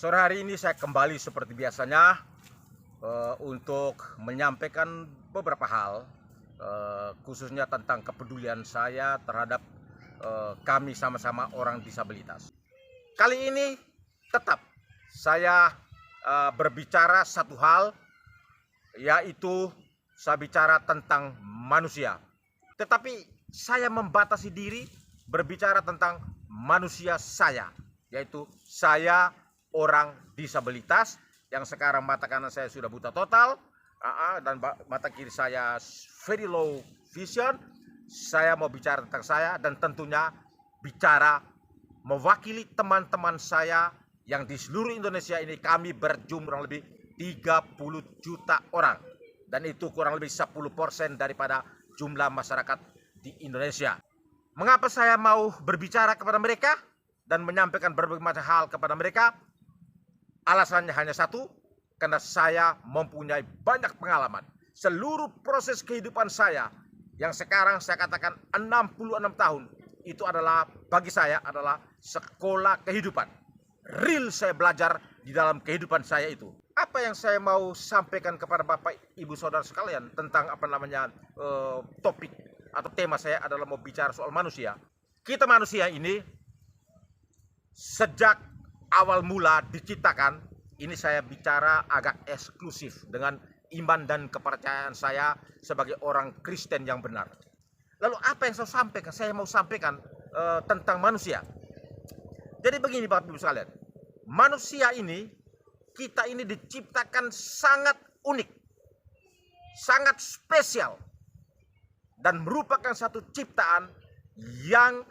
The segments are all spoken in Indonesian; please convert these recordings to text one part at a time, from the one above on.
Sore hari ini saya kembali seperti biasanya untuk menyampaikan beberapa hal, khususnya tentang kepedulian saya terhadap kami sama-sama orang disabilitas. Kali ini tetap saya berbicara satu hal, yaitu saya bicara tentang manusia. Tetapi saya membatasi diri berbicara tentang manusia saya, yaitu saya orang disabilitas yang sekarang mata kanan saya sudah buta total, dan mata kiri saya very low vision. Saya mau bicara tentang saya dan tentunya bicara mewakili teman-teman saya yang di seluruh Indonesia ini. Kami berjumlah kurang lebih 30 juta orang, dan itu kurang lebih 10% daripada jumlah masyarakat di Indonesia. Mengapa saya mau berbicara kepada mereka dan menyampaikan berbagai macam hal kepada mereka? Alasannya hanya satu, karena saya mempunyai banyak pengalaman. Seluruh proses kehidupan saya yang sekarang saya katakan 66 tahun, itu adalah bagi saya adalah sekolah kehidupan. Real saya belajar di dalam kehidupan saya itu. Apa yang saya mau sampaikan kepada Bapak Ibu Saudara sekalian tentang topik atau tema saya adalah mau bicara soal manusia. Kita manusia ini sejak awal mula diciptakan, ini saya bicara agak eksklusif dengan iman dan kepercayaan saya sebagai orang Kristen yang benar. Lalu apa yang saya sampaikan? Saya mau sampaikan tentang manusia. Jadi begini Bapak Ibu sekalian, manusia ini, kita ini diciptakan sangat unik, sangat spesial, dan merupakan satu ciptaan yang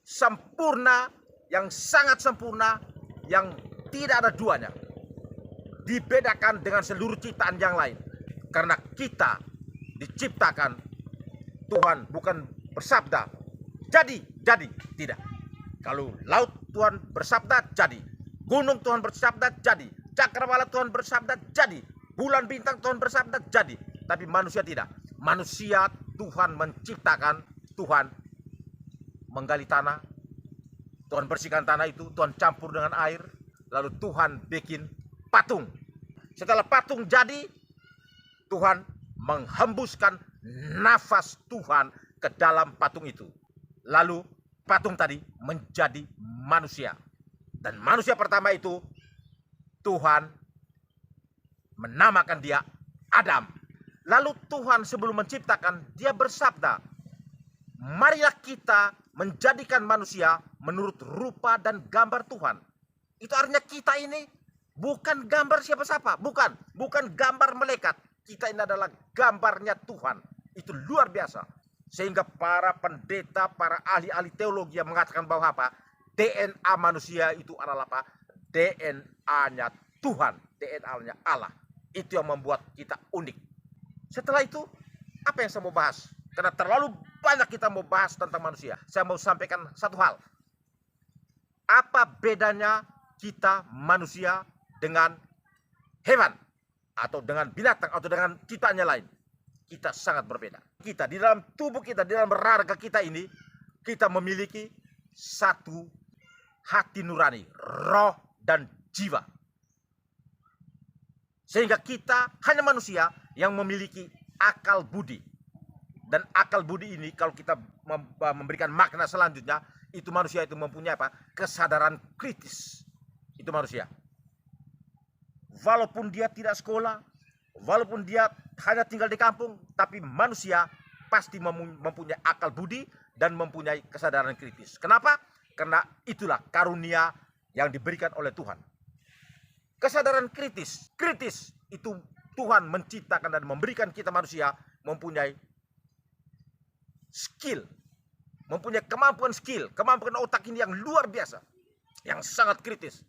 sempurna, yang sangat sempurna, yang tidak ada duanya. Dibedakan dengan seluruh ciptaan yang lain. Karena kita diciptakan, Tuhan bukan bersabda jadi, tidak. Kalau laut Tuhan bersabda jadi, gunung Tuhan bersabda jadi, cakrawala Tuhan bersabda jadi, bulan bintang Tuhan bersabda jadi. Tapi manusia tidak. Manusia Tuhan menciptakan, Tuhan menggali tanah, Tuhan bersihkan tanah itu, Tuhan campur dengan air, lalu Tuhan bikin patung. Setelah patung jadi, Tuhan menghembuskan nafas Tuhan ke dalam patung itu. Lalu patung tadi menjadi manusia. Dan manusia pertama itu Tuhan menamakan dia Adam. Lalu Tuhan sebelum menciptakan, dia bersabda, marilah kita menjadikan manusia menurut rupa dan gambar Tuhan. Itu artinya kita ini bukan gambar siapa-siapa, bukan gambar malaikat. Kita ini adalah gambarnya Tuhan. Itu luar biasa. Sehingga para pendeta, para ahli-ahli teologi yang mengatakan bahwa apa? DNA manusia itu adalah apa? DNA-nya Tuhan, DNA-nya Allah. Itu yang membuat kita unik. Setelah itu, apa yang saya mau bahas? Karena terlalu banyak kita mau bahas tentang manusia. Saya mau sampaikan satu hal. Apa bedanya kita manusia dengan hewan, atau dengan binatang, atau dengan ciptaannya lain? Kita sangat berbeda. Kita di dalam tubuh kita, di dalam raga kita ini, kita memiliki satu hati nurani, roh dan jiwa. Sehingga kita hanya manusia yang memiliki akal budi. Dan akal budi ini kalau kita memberikan makna selanjutnya, itu manusia itu mempunyai apa? Kesadaran kritis. Itu manusia. Walaupun dia tidak sekolah, walaupun dia hanya tinggal di kampung, tapi manusia pasti mempunyai akal budi dan mempunyai kesadaran kritis. Kenapa? Karena itulah karunia yang diberikan oleh Tuhan. Kesadaran kritis. Kritis itu Tuhan menciptakan dan memberikan kita manusia mempunyai skill, mempunyai kemampuan otak ini yang luar biasa, yang sangat kritis.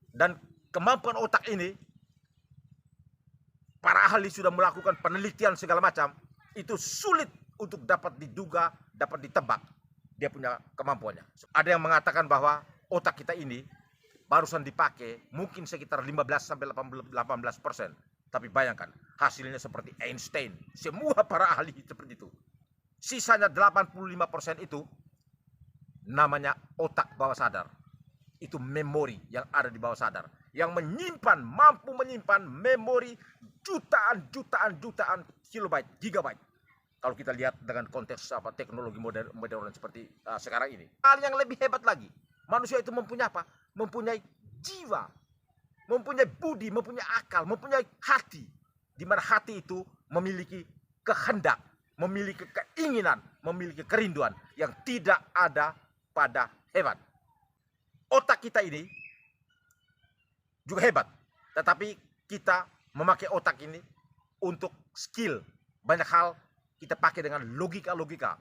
Dan kemampuan otak ini, para ahli sudah melakukan penelitian segala macam, itu sulit untuk dapat diduga, dapat ditebak dia punya kemampuannya. Ada yang mengatakan bahwa otak kita ini barusan dipakai mungkin sekitar 15-18%. Tapi bayangkan, hasilnya seperti Einstein. Semua para ahli seperti itu. Sisanya 85% itu namanya otak bawah sadar. itu memori yang ada di bawah sadar, yang mampu menyimpan memori jutaan kilobyte, gigabyte. Kalau kita lihat dengan konteks teknologi modern seperti sekarang ini. Hal yang lebih hebat lagi, manusia itu mempunyai apa? Mempunyai jiwa, mempunyai budi, mempunyai akal, mempunyai hati. Di mana hati itu memiliki kehendak, memiliki keinginan, memiliki kerinduan yang tidak ada pada hewan. Otak kita ini juga hebat, tetapi kita memakai otak ini untuk skill. Banyak hal kita pakai dengan logika-logika.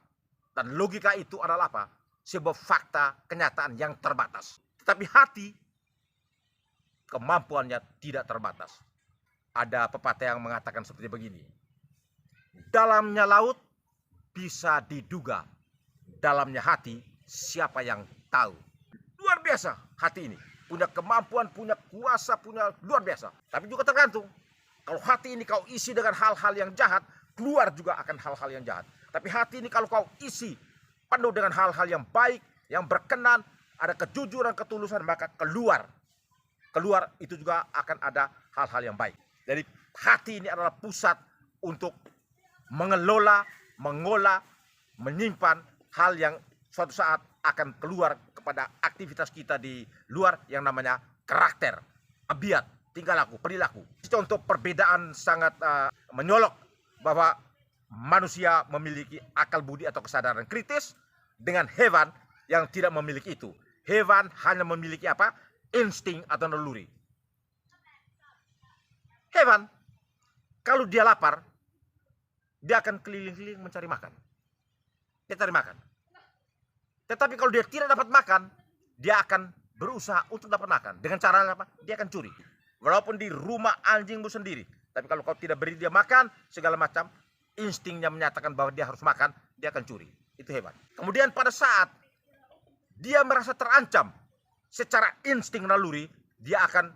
Dan logika itu adalah apa? Sebuah fakta, kenyataan yang terbatas. Tetapi hati, kemampuannya tidak terbatas. Ada pepatah yang mengatakan seperti begini. Dalamnya laut bisa diduga, dalamnya hati siapa yang tahu. Luar biasa hati ini. Punya kemampuan, punya kuasa, punya luar biasa. Tapi juga tergantung. Kalau hati ini kau isi dengan hal-hal yang jahat, keluar juga akan hal-hal yang jahat. Tapi hati ini kalau kau isi penuh dengan hal-hal yang baik, yang berkenan, ada kejujuran, ketulusan, maka keluar itu juga akan ada hal-hal yang baik. Jadi hati ini adalah pusat untuk mengelola, mengolah, menyimpan hal yang suatu saat akan keluar kepada aktivitas kita di luar yang namanya karakter, tabiat, tingkah laku, perilaku. Contoh perbedaan sangat menyolok bahwa manusia memiliki akal budi atau kesadaran kritis dengan hewan yang tidak memiliki itu. Hewan hanya memiliki apa? Insting atau naluri. Hewan, kalau dia lapar, dia akan keliling-keliling mencari makan. Dia cari makan. Tetapi kalau dia tidak dapat makan, dia akan berusaha untuk dapat makan. Dengan cara apa? Dia akan curi. Walaupun di rumah anjingmu sendiri. Tapi kalau kau tidak beri dia makan, segala macam, instingnya menyatakan bahwa dia harus makan, dia akan curi. Itu hebat. Kemudian pada saat dia merasa terancam, secara insting naluri, dia akan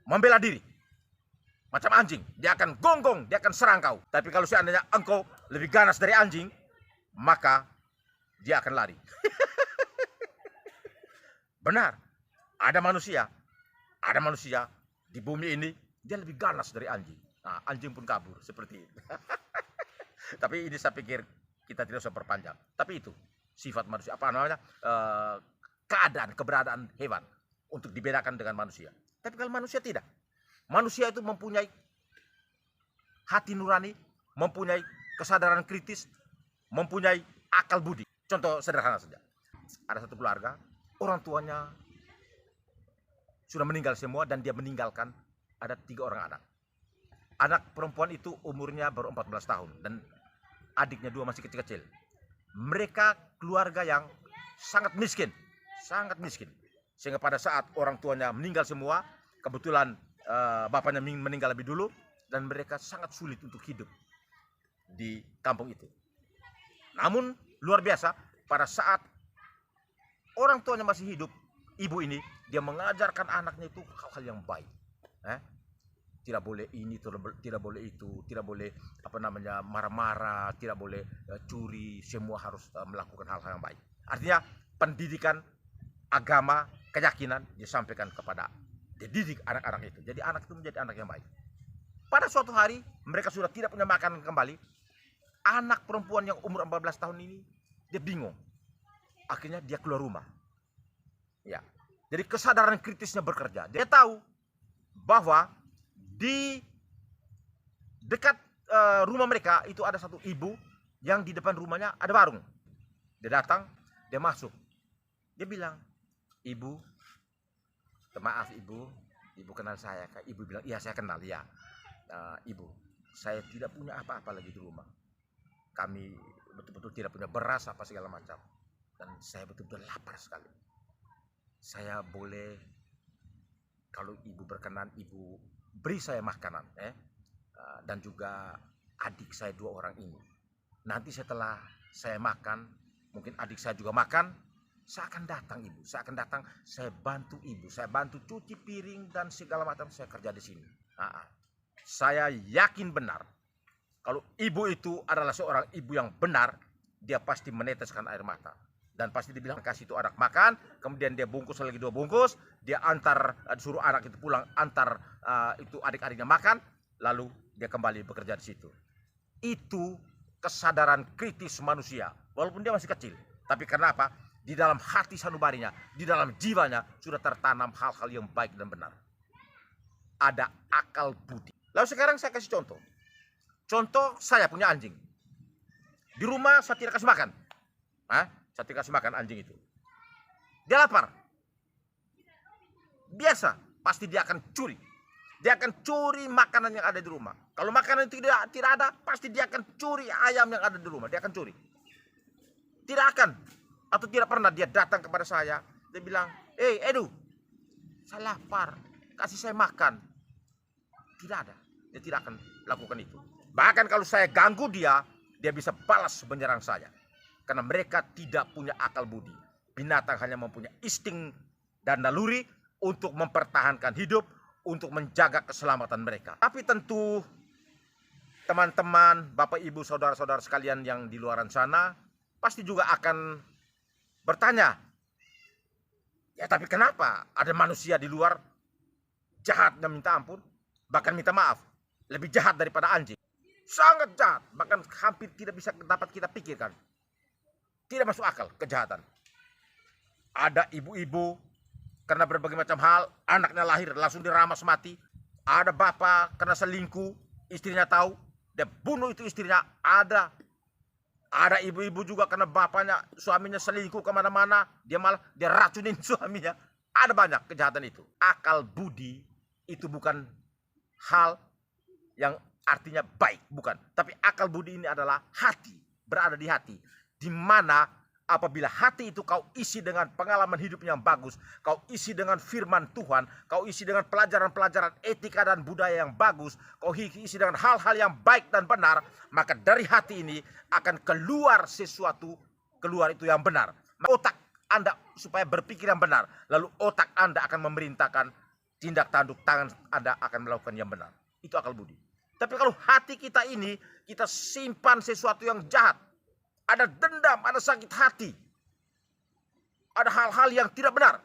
membela diri. Macam anjing, dia akan gonggong, dia akan serang kau. Tapi kalau seandainya engkau lebih ganas dari anjing, maka dia akan lari. Benar, ada manusia di bumi ini, dia lebih ganas dari anjing. Nah, anjing pun kabur, seperti itu. Tapi ini saya pikir kita tidak usah perpanjang. Tapi itu sifat manusia, apa namanya, keberadaan hewan untuk dibedakan dengan manusia. Tapi kalau manusia tidak. Manusia itu mempunyai hati nurani, mempunyai kesadaran kritis, mempunyai akal budi. Contoh sederhana saja. Ada satu keluarga, orang tuanya sudah meninggal semua dan dia meninggalkan ada 3 orang anak. Anak perempuan itu umurnya baru 14 tahun dan adiknya 2 masih kecil-kecil. Mereka keluarga yang sangat miskin. Sehingga pada saat orang tuanya meninggal semua, kebetulan bapaknya meninggal lebih dulu dan mereka sangat sulit untuk hidup di kampung itu. Namun luar biasa, pada saat orang tuanya masih hidup, ibu ini dia mengajarkan anaknya itu hal-hal yang baik. Tidak boleh ini, tidak boleh itu, tidak boleh marah-marah, tidak boleh curi, semua harus melakukan hal-hal yang baik. Artinya pendidikan agama, keyakinan disampaikan kepada dididik anak-anak itu. Jadi anak itu menjadi anak yang baik. Pada suatu hari mereka sudah tidak punya makanan kembali. Anak perempuan yang umur 14 tahun ini dia bingung. Akhirnya dia keluar rumah. Ya. Jadi kesadaran kritisnya bekerja. Dia tahu bahwa di dekat rumah mereka itu ada satu ibu yang di depan rumahnya ada warung. Dia datang, dia masuk. Dia bilang, "Ibu, maaf ibu kenal saya." Ibu bilang, "Iya saya kenal ya. Ibu, saya tidak punya apa-apa lagi di rumah. Kami betul-betul tidak punya beras apa segala macam. Dan saya betul-betul lapar sekali. Saya boleh, kalau ibu berkenan, ibu beri saya makanan. Dan juga adik saya 2 orang ini. Nanti setelah saya makan, mungkin adik saya juga makan, saya akan datang ibu. Saya akan datang, saya bantu ibu. Saya bantu cuci piring dan segala macam, saya kerja di sini." Saya yakin benar, kalau ibu itu adalah seorang ibu yang benar, dia pasti meneteskan air mata. Dan pasti dibilang kasih itu anak makan, kemudian dia bungkus lagi 2 bungkus, dia antar, suruh anak itu pulang, antar itu adik-adiknya makan, lalu dia kembali bekerja di situ. Itu kesadaran kritis manusia, walaupun dia masih kecil. Tapi kenapa? Di dalam hati sanubarinya, di dalam jiwanya sudah tertanam hal-hal yang baik dan benar. Ada akal budi. Lalu sekarang saya kasih contoh. Contoh, saya punya anjing. Di rumah saya tidak kasih makan. Saya tidak kasih makan anjing itu. Dia lapar. Biasa, pasti dia akan curi. Dia akan curi makanan yang ada di rumah. Kalau makanan itu tidak ada, pasti dia akan curi ayam yang ada di rumah. Dia akan curi. Tidak akan, atau tidak pernah dia datang kepada saya. Dia bilang, Edu, saya lapar, kasih saya makan. Tidak ada, dia tidak akan lakukan itu. Bahkan kalau saya ganggu dia bisa balas menyerang saya. Karena mereka tidak punya akal budi. Binatang hanya mempunyai insting dan naluri untuk mempertahankan hidup, untuk menjaga keselamatan mereka. Tapi tentu teman-teman, Bapak Ibu, saudara-saudara sekalian yang di luar sana pasti juga akan bertanya, ya tapi kenapa ada manusia di luar jahatnya minta ampun, bahkan minta maaf, lebih jahat daripada anjing. Sangat jahat, bahkan hampir tidak bisa dapat kita pikirkan. Tidak masuk akal kejahatan. Ada ibu-ibu karena berbagai macam hal, anaknya lahir langsung diramas mati. Ada bapak karena selingkuh, istrinya tahu, dia bunuh itu istrinya. Ada ibu-ibu juga karena bapaknya, suaminya selingkuh kemana-mana, dia racunin suaminya. Ada banyak kejahatan itu. Akal budi itu bukan hal yang artinya baik, bukan. Tapi akal budi ini adalah hati, berada di hati. Di mana apabila hati itu kau isi dengan pengalaman hidup yang bagus, kau isi dengan firman Tuhan, kau isi dengan pelajaran-pelajaran etika dan budaya yang bagus, kau isi dengan hal-hal yang baik dan benar, maka dari hati ini akan keluar sesuatu, keluar itu yang benar. Otak Anda supaya berpikir yang benar, lalu otak Anda akan memerintahkan tindak tanduk tangan Anda akan melakukan yang benar. Itu akal budi. Tapi kalau hati kita ini, kita simpan sesuatu yang jahat, ada dendam, ada sakit hati, ada hal-hal yang tidak benar,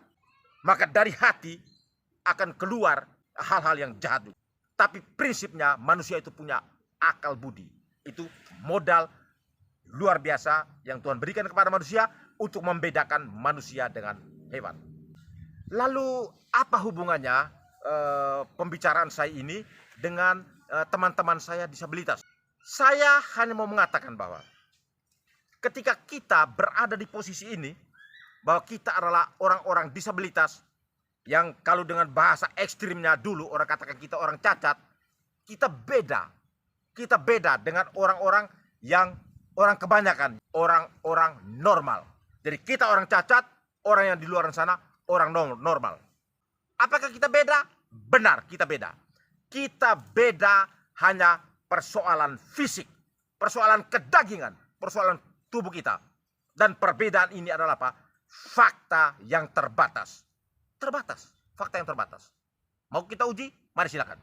maka dari hati akan keluar hal-hal yang jahat. Tapi prinsipnya manusia itu punya akal budi. Itu modal luar biasa yang Tuhan berikan kepada manusia untuk membedakan manusia dengan hewan. Lalu apa hubungannya pembicaraan saya ini dengan teman-teman saya disabilitas? Saya hanya mau mengatakan bahwa ketika kita berada di posisi ini, bahwa kita adalah orang-orang disabilitas, yang kalau dengan bahasa ekstrimnya dulu orang katakan kita orang cacat, kita beda. Kita beda dengan orang-orang yang orang kebanyakan, orang-orang normal. Jadi kita orang cacat, orang yang di luar sana, orang normal. Apakah kita beda? Benar, kita beda. Kita beda hanya persoalan fisik, persoalan kedagingan, persoalan tubuh kita. Dan perbedaan ini adalah apa? Fakta yang terbatas. Terbatas, fakta yang terbatas. Mau kita uji? Mari silakan.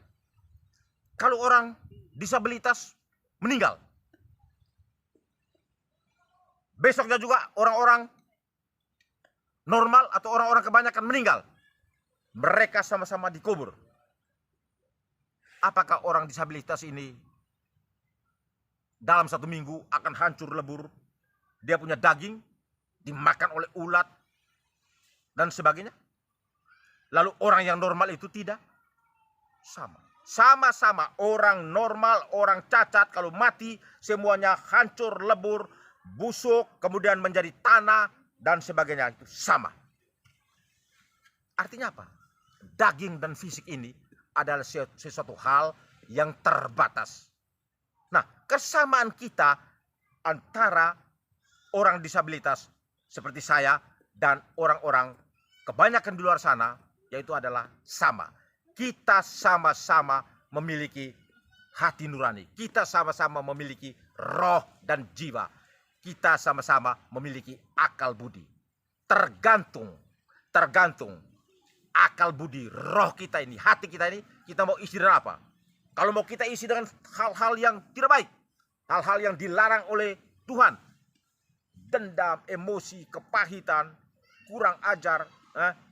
Kalau orang disabilitas meninggal, besoknya juga orang-orang normal atau orang-orang kebanyakan meninggal, mereka sama-sama dikubur. Apakah orang disabilitas ini dalam 1 minggu akan hancur lebur? Dia punya daging dimakan oleh ulat dan sebagainya. Lalu orang yang normal itu tidak. Sama-sama orang normal, orang cacat kalau mati semuanya hancur lebur, busuk, kemudian menjadi tanah dan sebagainya, itu sama. Artinya apa? Daging dan fisik ini adalah sesuatu hal yang terbatas. Nah, kesamaan kita antara orang disabilitas seperti saya dan orang-orang kebanyakan di luar sana, yaitu adalah sama. Kita sama-sama memiliki hati nurani. Kita sama-sama memiliki roh dan jiwa. Kita sama-sama memiliki akal budi. Tergantung akal budi, roh kita ini, hati kita ini, kita mau isi dengan apa? Kalau mau kita isi dengan hal-hal yang tidak baik, hal-hal yang dilarang oleh Tuhan, dendam, emosi, kepahitan, kurang ajar,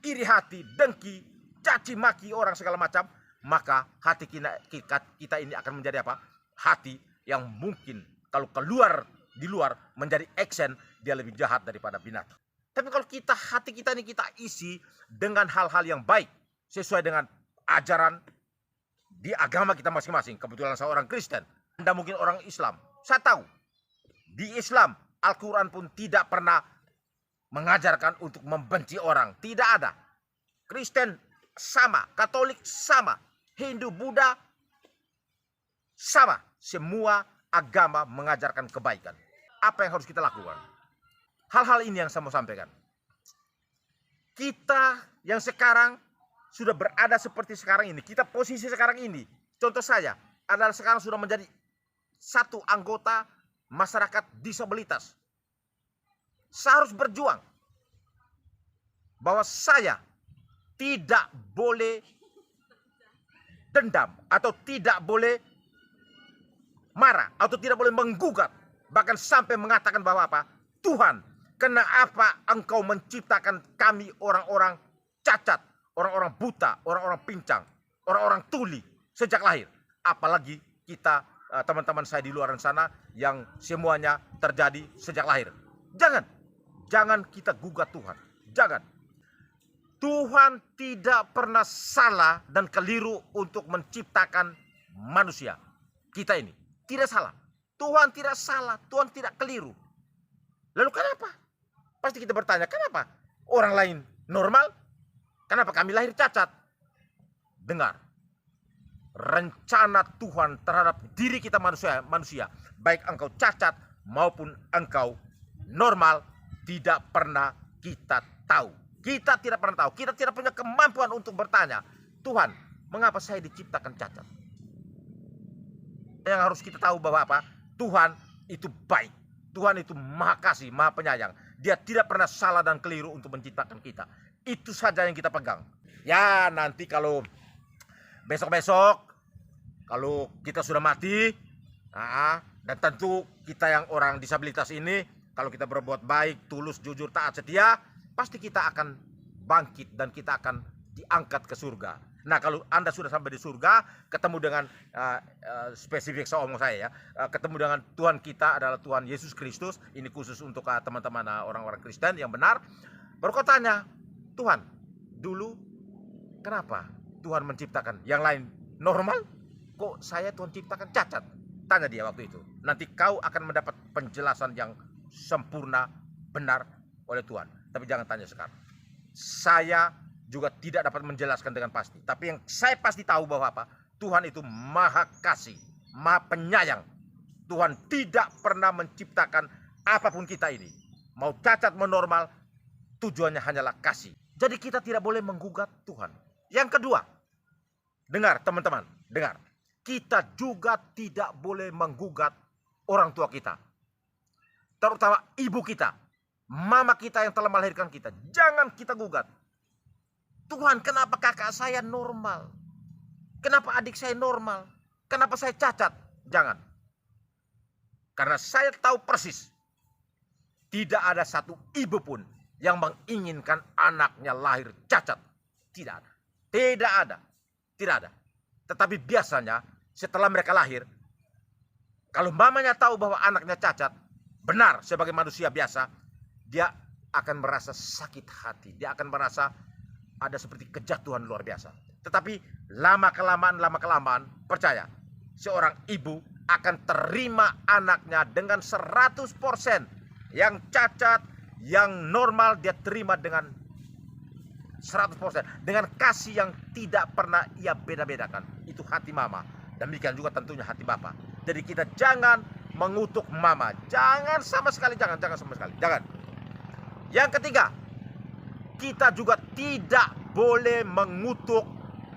iri hati, dengki, caci maki orang segala macam, maka hati kita ini akan menjadi apa? Hati yang mungkin kalau di luar menjadi action, dia lebih jahat daripada binatang. Tapi kalau hati kita ini kita isi dengan hal-hal yang baik, sesuai dengan ajaran di agama kita masing-masing. Kebetulan saya orang Kristen, Anda mungkin orang Islam. Saya tahu, di Islam, Al-Quran pun tidak pernah mengajarkan untuk membenci orang. Tidak ada. Kristen sama, Katolik sama, Hindu, Buddha sama. Semua agama mengajarkan kebaikan. Apa yang harus kita lakukan? Hal-hal ini yang saya mau sampaikan. Kita yang sekarang sudah berada seperti sekarang ini. Kita posisi sekarang ini. Contoh saya adalah sekarang sudah menjadi satu anggota masyarakat disabilitas. Saya harus berjuang. Bahwa saya tidak boleh dendam. Atau tidak boleh marah. Atau tidak boleh menggugat. Bahkan sampai mengatakan bahwa apa? Tuhan, kenapa engkau menciptakan kami orang-orang cacat, orang-orang buta, orang-orang pincang, orang-orang tuli sejak lahir. Apalagi kita, teman-teman saya di luar sana yang semuanya terjadi sejak lahir. Jangan kita gugat Tuhan. Jangan. Tuhan tidak pernah salah dan keliru untuk menciptakan manusia. Kita ini tidak salah. Tuhan tidak salah, Tuhan tidak keliru. Lalu kenapa? Pasti kita bertanya, kenapa orang lain normal? Kenapa kami lahir cacat? Dengar, rencana Tuhan terhadap diri kita manusia, baik engkau cacat maupun engkau normal, tidak pernah kita tahu. Kita tidak pernah tahu. Kita tidak punya kemampuan untuk bertanya, Tuhan, mengapa saya diciptakan cacat? Yang harus kita tahu bahwa apa? Tuhan itu baik. Tuhan itu maha kasih, maha penyayang. Dia tidak pernah salah dan keliru untuk menciptakan kita. Itu saja yang kita pegang. Ya nanti kalau besok-besok, kalau kita sudah mati, dan tentu kita yang orang disabilitas ini, kalau kita berbuat baik, tulus, jujur, taat, setia, pasti kita akan bangkit dan kita akan diangkat ke surga. Nah kalau Anda sudah sampai di surga, ketemu dengan spesifik saya omong saya ya, ketemu dengan Tuhan kita adalah Tuhan Yesus Kristus. Ini khusus untuk teman-teman orang-orang Kristen yang benar. Baru kau tanya, Tuhan, dulu kenapa Tuhan menciptakan yang lain normal? Kok saya Tuhan ciptakan cacat? Tanya dia waktu itu. Nanti kau akan mendapat penjelasan yang sempurna, benar oleh Tuhan. Tapi jangan tanya sekarang. Saya juga tidak dapat menjelaskan dengan pasti. Tapi yang saya pasti tahu bahwa apa? Tuhan itu maha kasih, maha penyayang. Tuhan tidak pernah menciptakan apapun kita ini. Mau cacat, mau normal, tujuannya hanyalah kasih. Jadi kita tidak boleh menggugat Tuhan. Yang kedua, dengar teman-teman, dengar. Kita juga tidak boleh menggugat orang tua kita. Terutama ibu kita, mama kita yang telah melahirkan kita. Jangan kita gugat. Tuhan, kenapa kakak saya normal? Kenapa adik saya normal? Kenapa saya cacat? Jangan. Karena saya tahu persis, tidak ada satu ibu pun yang menginginkan anaknya lahir cacat. Tidak ada. Tidak ada. Tidak ada. Tetapi biasanya setelah mereka lahir, kalau mamanya tahu bahwa anaknya cacat, benar sebagai manusia biasa, dia akan merasa sakit hati. Dia akan merasa ada seperti kejatuhan luar biasa. Tetapi lama-kelamaan, percaya, seorang ibu akan terima anaknya dengan 100%. Yang cacat, yang normal dia terima dengan 100%. Dengan kasih yang tidak pernah ia beda-bedakan. Itu hati mama. Demikian juga tentunya hati bapak. Jadi kita jangan mengutuk mama. Jangan sama sekali, jangan sama sekali. Jangan. Yang ketiga, kita juga tidak boleh mengutuk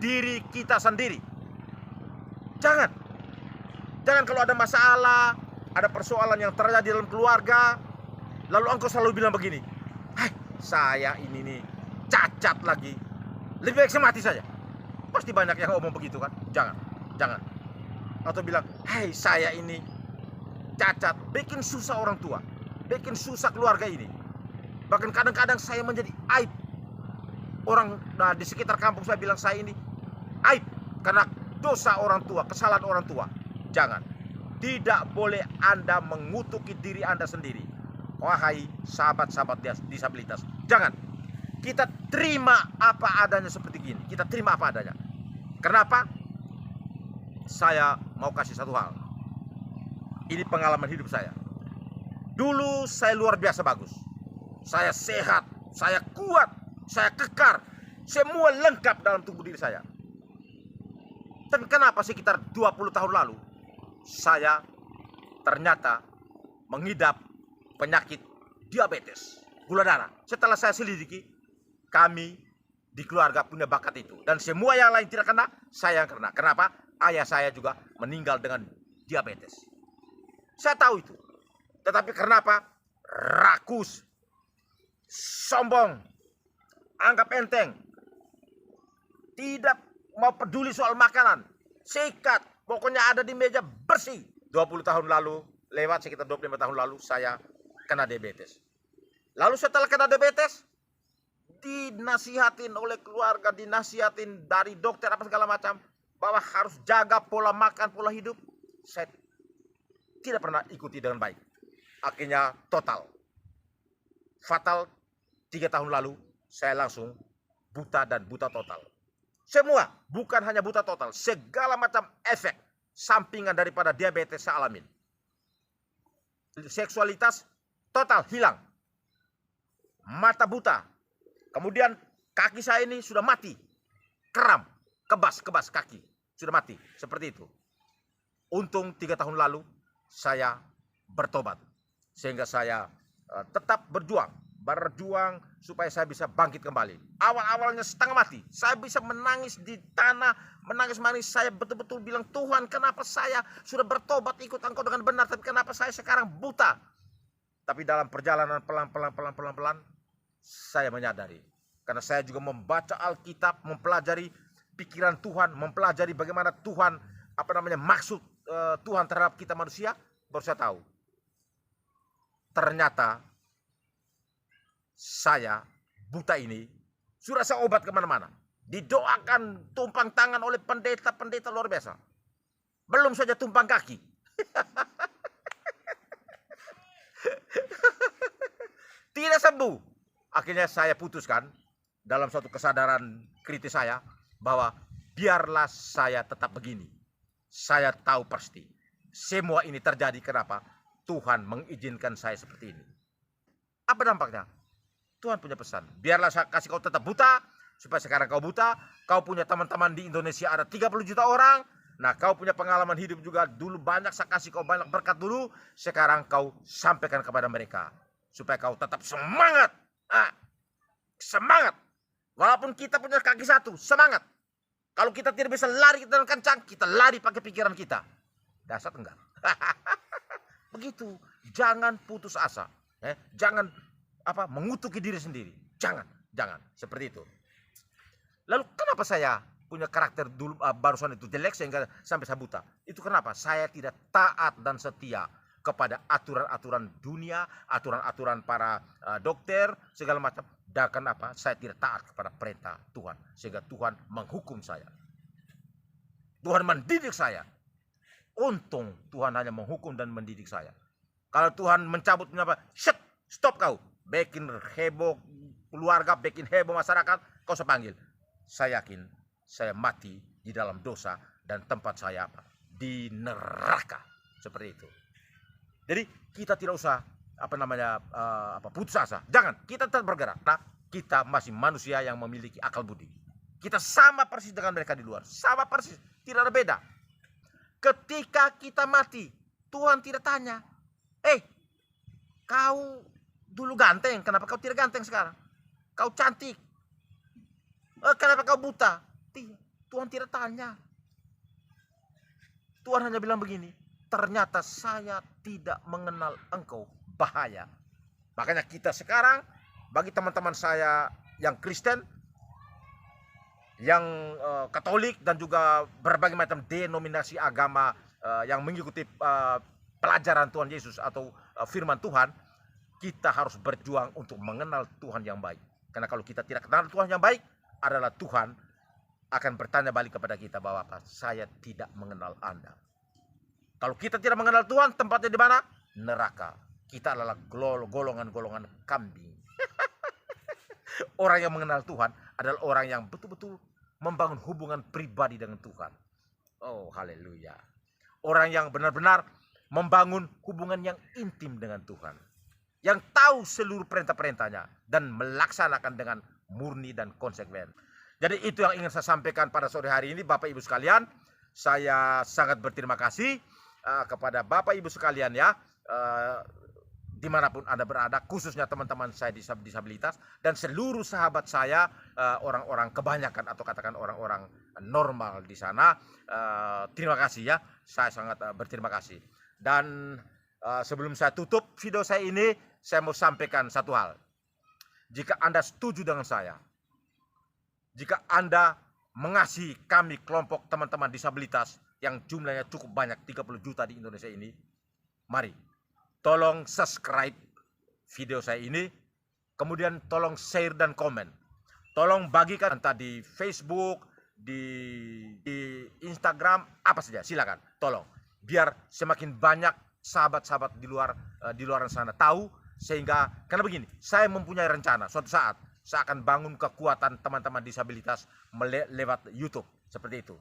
diri kita sendiri. Jangan. Jangan kalau ada masalah, ada persoalan yang terjadi dalam keluarga, lalu engkau selalu bilang begini, "Hai, saya ini nih cacat lagi. Lebih baik saya mati saja." Pasti banyak yang ngomong begitu kan? Jangan. Atau bilang, "Hai, saya ini cacat." Bikin susah orang tua. bikin susah keluarga ini. Bahkan kadang-kadang saya menjadi aib. Orang di sekitar kampung saya bilang saya ini aib karena dosa orang tua, kesalahan orang tua. Jangan. Tidak boleh Anda mengutuki diri Anda sendiri. Wahai sahabat-sahabat disabilitas, jangan. Kita terima apa adanya seperti gini. Kita terima apa adanya. Kenapa? Saya mau kasih satu hal. Ini pengalaman hidup saya. Dulu saya luar biasa bagus. Saya sehat, saya kuat, saya kekar. Semua lengkap dalam tubuh diri saya. Dan kenapa sekitar 20 tahun lalu saya ternyata mengidap penyakit diabetes, gula darah. Setelah saya selidiki, kami di keluarga punya bakat itu. Dan semua yang lain tidak kena, saya yang kena. Kenapa? Ayah saya juga meninggal dengan diabetes. Saya tahu itu. Tetapi kenapa? Rakus, sombong, anggap enteng, tidak mau peduli soal makanan, sikat, pokoknya ada di meja bersih. 20 tahun lalu, lewat sekitar 25 tahun lalu, saya kena diabetes. Lalu setelah kena diabetes, dinasihatin oleh keluarga, dinasihatin dari dokter apa segala macam, bahwa harus jaga pola makan, pola hidup. Saya tidak pernah ikuti dengan baik. Akhirnya total. Fatal 3 tahun lalu, saya langsung buta dan buta total. Semua, bukan hanya buta total, segala macam efek sampingan daripada diabetes saya alamin. Seksualitas total hilang. Mata buta. Kemudian kaki saya ini sudah mati. Kram, kebas kaki. Sudah mati, seperti itu. Untung 3 tahun lalu saya bertobat. Sehingga saya tetap berjuang supaya saya bisa bangkit kembali. Awal-awalnya setengah mati. Saya bisa menangis di tanah, menangis-manis. Saya betul-betul bilang, Tuhan, kenapa saya sudah bertobat ikut Engkau dengan benar, tapi kenapa saya sekarang buta? Tapi dalam perjalanan pelan-pelan, saya menyadari. Karena saya juga membaca Alkitab, mempelajari pikiran Tuhan, mempelajari bagaimana Tuhan, maksud Tuhan terhadap kita manusia, baru saya tahu. Ternyata saya buta ini sudah saya obat kemana-mana. Didoakan tumpang tangan oleh pendeta-pendeta luar biasa. Belum saja tumpang kaki. Tidak sembuh. Akhirnya saya putuskan dalam suatu kesadaran kritis saya bahwa biarlah saya tetap begini. Saya tahu pasti semua ini terjadi kenapa Tuhan mengizinkan saya seperti ini. Apa dampaknya? Tuhan punya pesan. Biarlah saya kasih kau tetap buta. Supaya sekarang kau buta. Kau punya teman-teman di Indonesia ada 30 juta orang. Nah, kau punya pengalaman hidup juga dulu banyak. Saya kasih kau banyak berkat dulu. Sekarang kau sampaikan kepada mereka. Supaya kau tetap semangat. Semangat. Walaupun kita punya kaki satu. Semangat. Kalau kita tidak bisa lari dengan kencang. Kita lari pakai pikiran kita. Dasar enggak. Begitu. Jangan putus asa. Jangan mengutuki diri sendiri. Jangan seperti itu. Lalu kenapa saya punya karakter dulu barusan itu jelek sehingga sampai saya buta? Itu kenapa? Saya tidak taat dan setia kepada aturan-aturan dunia, aturan-aturan para dokter segala macam. Dan kenapa? Saya tidak taat kepada perintah Tuhan sehingga Tuhan menghukum saya. Tuhan mendidik saya. Untung Tuhan hanya menghukum dan mendidik saya. Kalau Tuhan mencabut stop kau. Bikin heboh keluarga, bikin heboh masyarakat, kau saya panggil. Saya yakin saya mati di dalam dosa dan tempat saya di neraka. Seperti itu. Jadi kita tidak usah putus asa. Jangan, kita tetap bergerak. Nah, kita masih manusia yang memiliki akal budi. Kita sama persis dengan mereka di luar. Sama persis, tidak ada beda. Ketika kita mati, Tuhan tidak tanya, kau dulu ganteng, kenapa kau tidak ganteng sekarang? Kau cantik, kenapa kau buta? Tuhan tidak tanya. Tuhan hanya bilang begini, ternyata saya tidak mengenal engkau, bahaya. Makanya kita sekarang, bagi teman-teman saya yang Kristen, yang Katolik, dan juga berbagai macam denominasi agama yang mengikuti pelajaran Tuhan Yesus atau firman Tuhan, kita harus berjuang untuk mengenal Tuhan yang baik. Karena kalau kita tidak kenal Tuhan yang baik, adalah Tuhan akan bertanya balik kepada kita bahwa apa? Saya tidak mengenal Anda. Kalau kita tidak mengenal Tuhan, tempatnya di mana? Neraka. Kita adalah golongan-golongan kambing. Orang yang mengenal Tuhan adalah orang yang betul-betul membangun hubungan pribadi dengan Tuhan. Oh, haleluya. Orang yang benar-benar membangun hubungan yang intim dengan Tuhan. Yang tahu seluruh perintah-perintahnya dan melaksanakan dengan murni dan konsekuen. Jadi itu yang ingin saya sampaikan pada sore hari ini, Bapak Ibu sekalian. Saya sangat berterima kasih kepada Bapak Ibu sekalian ya. Dimanapun Anda berada, khususnya teman-teman saya disabilitas dan seluruh sahabat saya, orang-orang kebanyakan atau katakan orang-orang normal di sana. Terima kasih ya, saya sangat berterima kasih. Dan sebelum saya tutup video saya ini, saya mau sampaikan satu hal. Jika Anda setuju dengan saya, jika Anda mengasihi kami kelompok teman-teman disabilitas yang jumlahnya cukup banyak, 30 juta di Indonesia ini, mari tolong subscribe video saya ini, kemudian tolong share dan komen. Tolong bagikan entah di Facebook, di Instagram, apa saja, silakan. Tolong, biar semakin banyak sahabat-sahabat di luar sana tahu, sehingga karena begini, saya mempunyai rencana suatu saat saya akan bangun kekuatan teman-teman disabilitas lewat YouTube seperti itu.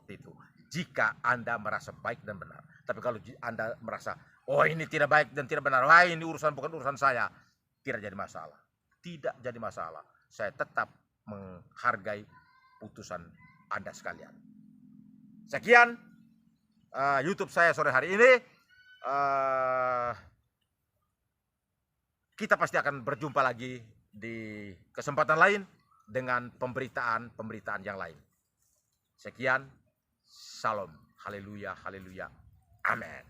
Jika Anda merasa baik dan benar. Tapi kalau Anda merasa, oh ini tidak baik dan tidak benar, wah ini bukan urusan saya, tidak jadi masalah. Tidak jadi masalah. Saya tetap menghargai putusan Anda sekalian. Sekian YouTube saya sore hari ini. Kita pasti akan berjumpa lagi di kesempatan lain dengan pemberitaan yang lain. Sekian, salam, haleluya, haleluya, amin.